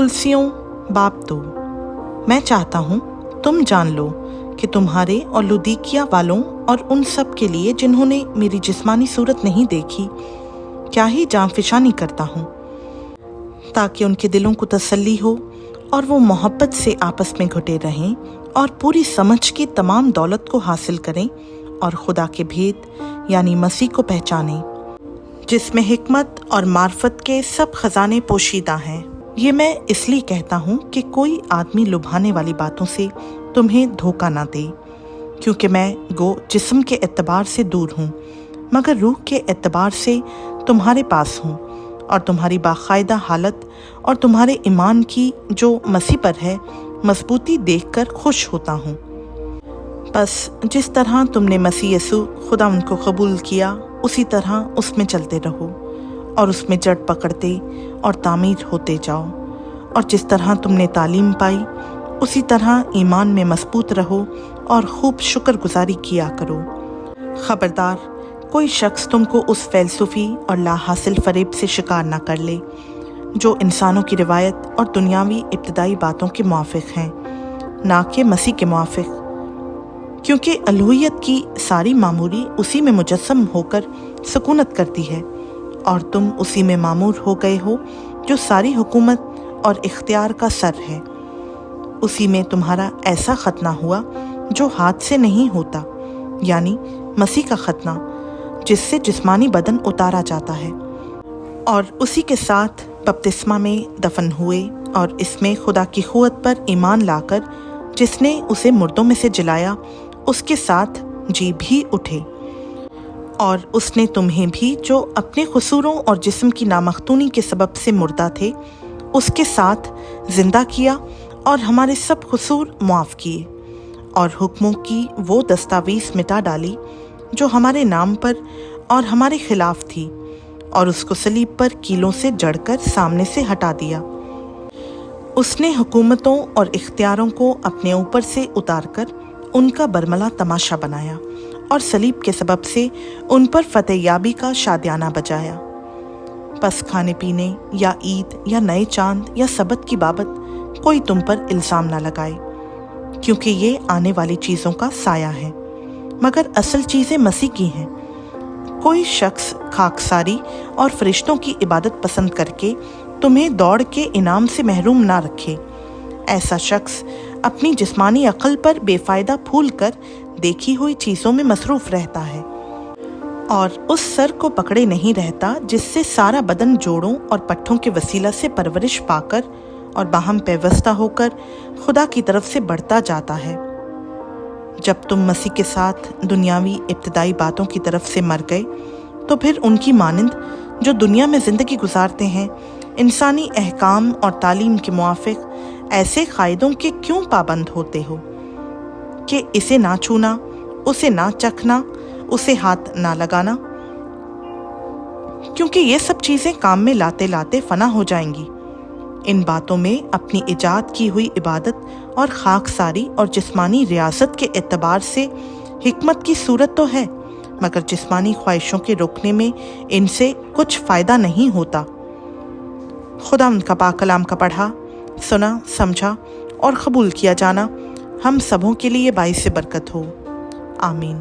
कुलसियों बाब 2। मैं चाहता हूँ तुम जान लो कि तुम्हारे और लुदीकिया वालों और उन सब के लिए जिन्होंने मेरी जिस्मानी सूरत नहीं देखी क्या ही जांफिशानी करता हूँ, ताकि उनके दिलों को तसल्ली हो और वो मोहब्बत से आपस में घुटे रहें और पूरी समझ की तमाम दौलत को हासिल करें और खुदा के भेद यानी मसीह को पहचानें, जिसमें हिकमत और मार्फत के सब खजाने पोशीदा हैं। ये मैं इसलिए कहता हूँ कि कोई आदमी लुभाने वाली बातों से तुम्हें धोखा ना दे, क्योंकि मैं जिस्म के एतबार से दूर हूँ मगर रूह के एतबार से तुम्हारे पास हूँ, और तुम्हारी बाकायदा हालत और तुम्हारे ईमान की जो मसीह पर है मजबूती देखकर खुश होता हूँ। बस जिस तरह तुमने मसीह यसू खुदा उनको कबूल किया उसी तरह उसमें चलते रहो और उसमें जड़ पकड़ते और तामीर होते जाओ, और जिस तरह तुमने तालीम पाई उसी तरह ईमान में मजबूत रहो और खूब शुक्रगुजारी किया करो। खबरदार कोई शख्स तुमको उस फ़ैलसूफ़ी और लाहासिल फ़रेब से शिकार ना कर ले जो इंसानों की रिवायत और दुनियावी इब्तदाई बातों के मुआफ़िक हैं, ना कि मसीह के मुआफ़िक, क्योंकि अलूहियत की सारी मामूरी उसी में मुजस्सम होकर सुकूनत करती है और तुम उसी में मामूर हो गए हो जो सारी हुकूमत और इख्तियार का सर है। उसी में तुम्हारा ऐसा खतना हुआ जो हाथ से नहीं होता, यानी मसीह का खतना जिससे जिस्मानी बदन उतारा जाता है, और उसी के साथ बपतिस्मा में दफन हुए और इसमें खुदा की क़ुव्वत पर ईमान लाकर जिसने उसे मुर्दों में से जिलाया उसके साथ जी भी उठे, और उसने तुम्हें भी जो अपने कसूरों और जिस्म की नामख्तूनी के सबब से मुर्दा थे उसके साथ ज़िंदा किया और हमारे सब कसूर मुआफ़ किए और हुक्मों की वो दस्तावेज़ मिटा डाली जो हमारे नाम पर और हमारे खिलाफ थी, और उसको सलीब पर कीलों से जड़कर सामने से हटा दिया। उसने हुकूमतों और इख्तियारों को अपने ऊपर से उतारकर उनका बरमला तमाशा बनाया और सलीब के सबब से उन पर फतेह याबी का शादियाना बजाया। बस खाने पीने या ईद या नए चांद या सबत की बाबत कोई तुम पर इल्ज़ाम ना लगाए, क्योंकि ये आने वाली चीज़ों का साया है, मगर असल चीज़ें मसीह की हैं। कोई शख्स खाकसारी और फरिश्तों की इबादत पसंद करके तुम्हें दौड़ के इनाम से महरूम ना रखे। ऐसा शख्स अपनी जिस्मानी अक्ल पर बेफ़ायदा फूल कर देखी हुई चीज़ों में मसरूफ़ रहता है और उस सर को पकड़े नहीं रहता जिससे सारा बदन जोड़ों और पट्ठों के वसीला से परवरिश पाकर और बाहम पैवस्ता होकर खुदा की तरफ से बढ़ता जाता है। जब तुम मसीह के साथ दुनियावी इब्तदाई बातों की तरफ से मर गए तो फिर उनकी मानंद जो दुनिया में ज़िंदगी गुजारते हैं इंसानी अहकाम और तालीम के मुआफ़िक ऐसे कायदों के क्यों पाबंद होते हो कि इसे ना छूना, उसे ना चखना, उसे हाथ ना लगाना, क्योंकि ये सब चीज़ें काम में लाते लाते फना हो जाएंगी। इन बातों में अपनी इजाद की हुई इबादत और खाकसारी और जिस्मानी रियासत के एतबार से हिकमत की सूरत तो है, मगर जिस्मानी ख्वाहिशों के रोकने में इनसे कुछ फ़ायदा नहीं होता। खुदा उनका पाक कलाम का पढ़ा, सुना, समझा और कबूल किया जाना हम सबों के लिए बाइस बरकत हो। आमीन।